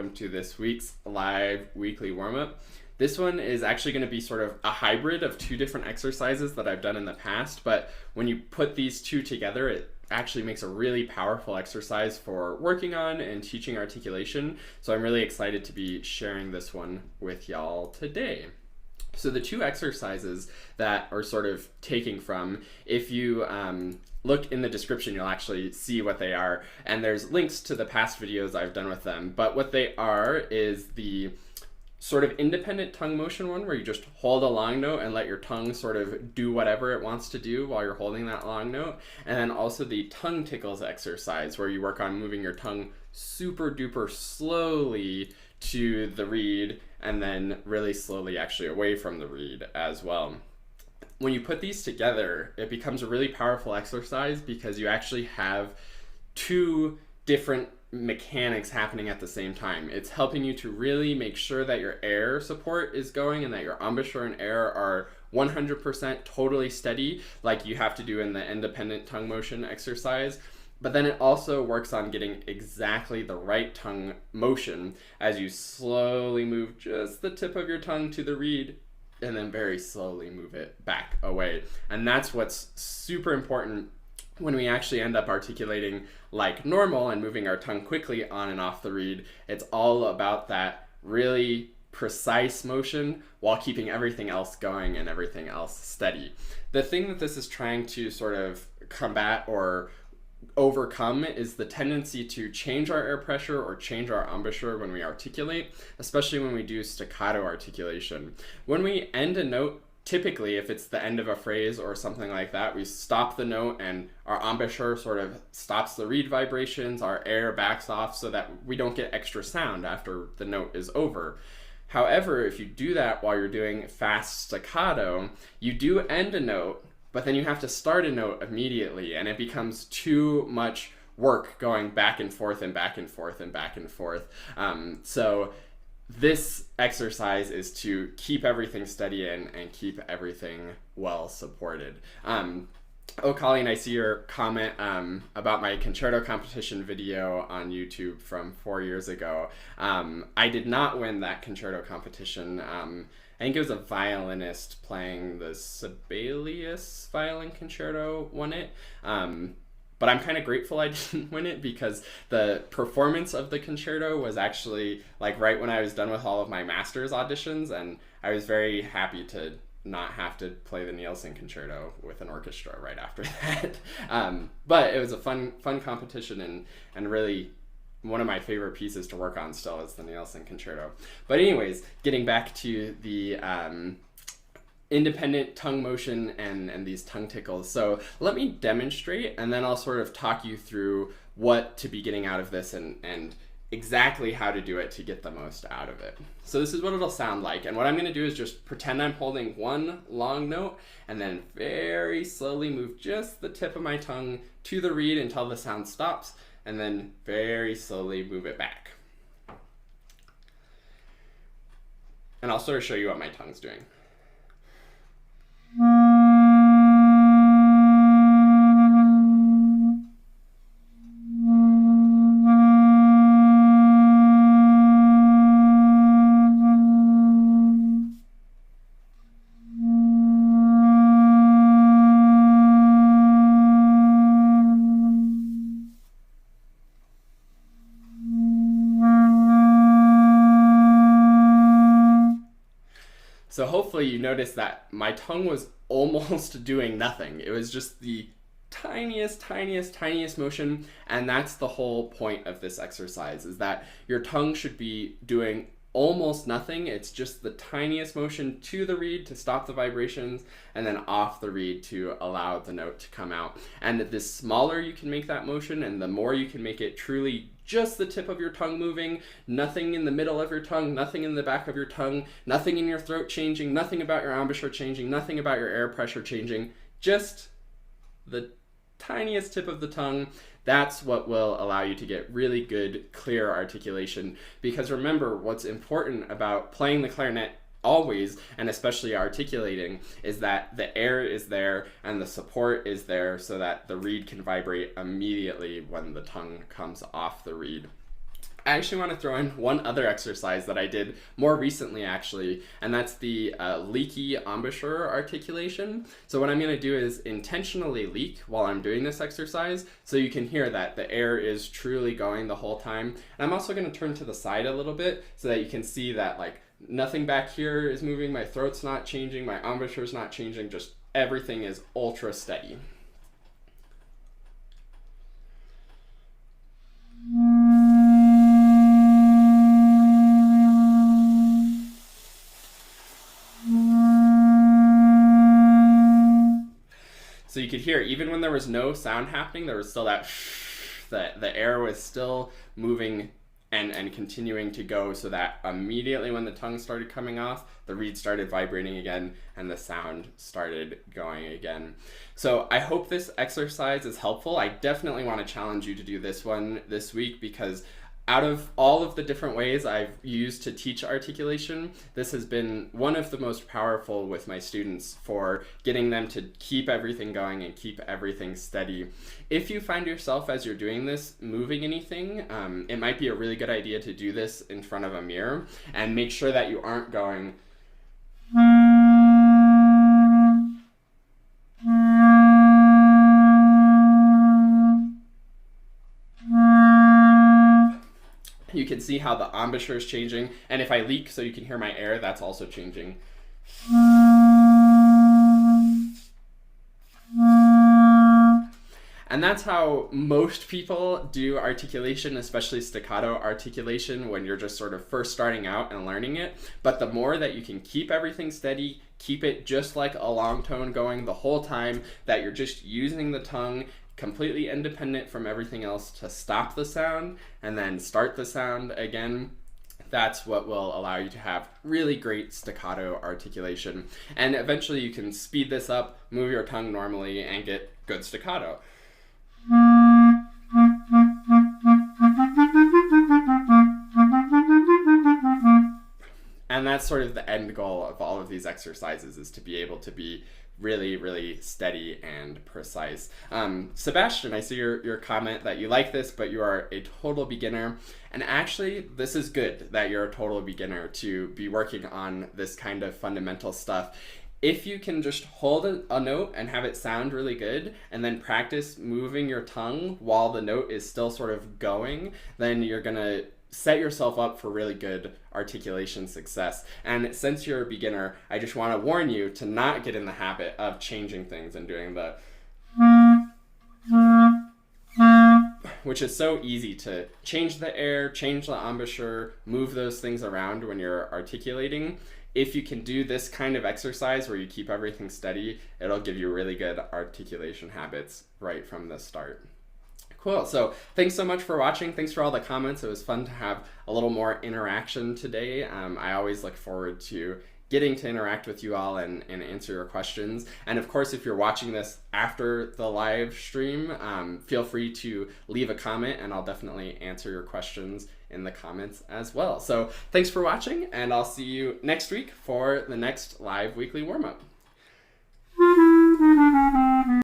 welcome to this week's live weekly warm-up. This one is actually going to be sort of a hybrid of two different exercises that I've done in the past, but when you put these two together, it actually makes a really powerful exercise for working on and teaching articulation. So I'm really excited to be sharing this one with y'all today. So the two exercises that are sort of taking from, if you look in the description, you'll actually see what they are. And there's links to the past videos I've done with them. But what they are is the sort of independent tongue motion one, where you just hold a long note and let your tongue sort of do whatever it wants to do while you're holding that long note. And then also the tongue tickles exercise, where you work on moving your tongue super duper slowly to the reed and then really slowly actually away from the reed as well. When you put these together, it becomes a really powerful exercise because you actually have two different mechanics happening at the same time. It's helping you to really make sure that your air support is going and that your embouchure and air are 100% totally steady, like you have to do in the independent tongue motion exercise. But then it also works on getting exactly the right tongue motion as you slowly move just the tip of your tongue to the reed and then very slowly move it back away. And that's what's super important when we actually end up articulating like normal and moving our tongue quickly on and off the reed. It's all about that really precise motion while keeping everything else going and everything else steady. The thing that this is trying to sort of combat or overcome is the tendency to change our air pressure or change our embouchure when we articulate, especially when we do staccato articulation. When we end a note, typically if it's the end of a phrase or something like that, we stop the note and our embouchure sort of stops the reed vibrations, our air backs off so that we don't get extra sound after the note is over. However, if you do that while you're doing fast staccato, you do end a note, but then you have to start a note immediately, and it becomes too much work going back and forth and back and forth and back and forth. So this exercise is to keep everything steady and keep everything well supported. Oh, Colleen, I see your comment about my concerto competition video on YouTube from 4 years ago. I did not win that concerto competition. I think it was a violinist playing the Sibelius violin concerto won it. But I'm kind of grateful I didn't win it because the performance of the concerto was actually like right when I was done with all of my master's auditions, and I was very happy to not have to play the Nielsen concerto with an orchestra right after that. But it was a fun competition and really one of my favorite pieces to work on still is the Nielsen concerto. But anyways, getting back to the independent tongue motion and these tongue tickles. So let me demonstrate, and then I'll sort of talk you through what to be getting out of this and exactly how to do it to get the most out of it. So this is what it'll sound like. And what I'm going to do is just pretend I'm holding one long note and then very slowly move just the tip of my tongue to the reed until the sound stops, and then very slowly move it back. And I'll sort of show you what my tongue's doing. So hopefully you noticed that my tongue was almost doing nothing. It was just the tiniest motion, and that's the whole point of this exercise, is that your tongue should be doing almost nothing. It's just the tiniest motion to the reed to stop the vibrations, and then off the reed to allow the note to come out. And the smaller you can make that motion, and the more you can make it truly just the tip of your tongue moving, nothing in the middle of your tongue, nothing in the back of your tongue, nothing in your throat changing, nothing about your embouchure changing, nothing about your air pressure changing, just the tiniest tip of the tongue. That's what will allow you to get really good, clear articulation. Because remember, what's important about playing the clarinet always, and especially articulating, is that the air is there and the support is there so that the reed can vibrate immediately when the tongue comes off the reed. I actually want to throw in one other exercise that I did more recently, actually, and that's the leaky embouchure articulation. So what I'm going to do is intentionally leak while I'm doing this exercise, so you can hear that the air is truly going the whole time. And I'm also going to turn to the side a little bit so that you can see that like nothing back here is moving, my throat's not changing, my embouchure's not changing, just everything is ultra steady. So you could hear, even when there was no sound happening, there was still that the air was still moving and continuing to go, so that immediately when the tongue started coming off, the reed started vibrating again and the sound started going again. So I hope this exercise is helpful. I definitely want to challenge you to do this one this week, because out of all of the different ways I've used to teach articulation, this has been one of the most powerful with my students for getting them to keep everything going and keep everything steady. If you find yourself, as you're doing this, moving anything, it might be a really good idea to do this in front of a mirror and make sure that you aren't going You can see how the embouchure is changing, and if I leak so you can hear my air, that's also changing. And that's how most people do articulation, especially staccato articulation, when you're just sort of first starting out and learning it. But the more that you can keep everything steady, keep it just like a long tone going the whole time, that you're just using the tongue completely independent from everything else to stop the sound and then start the sound again, that's what will allow you to have really great staccato articulation. And eventually you can speed this up, move your tongue normally, and get good staccato. And that's sort of the end goal of all of these exercises, is to be able to be really, really steady and precise. Sebastian, I see your comment that you like this, but you are a total beginner. And actually, this is good that you're a total beginner to be working on this kind of fundamental stuff. If you can just hold a note and have it sound really good, and then practice moving your tongue while the note is still sort of going, then you're gonna set yourself up for really good articulation success. And since you're a beginner, I just want to warn you to not get in the habit of changing things and doing the, which is so easy to change the air, change the embouchure, move those things around when you're articulating. If you can do this kind of exercise where you keep everything steady, it'll give you really good articulation habits right from the start. Cool, so thanks so much for watching. Thanks for all the comments. It was fun to have a little more interaction today. I always look forward to getting to interact with you all and answer your questions. And of course, if you're watching this after the live stream, feel free to leave a comment and I'll definitely answer your questions in the comments as well. So thanks for watching, and I'll see you next week for the next live weekly warm-up.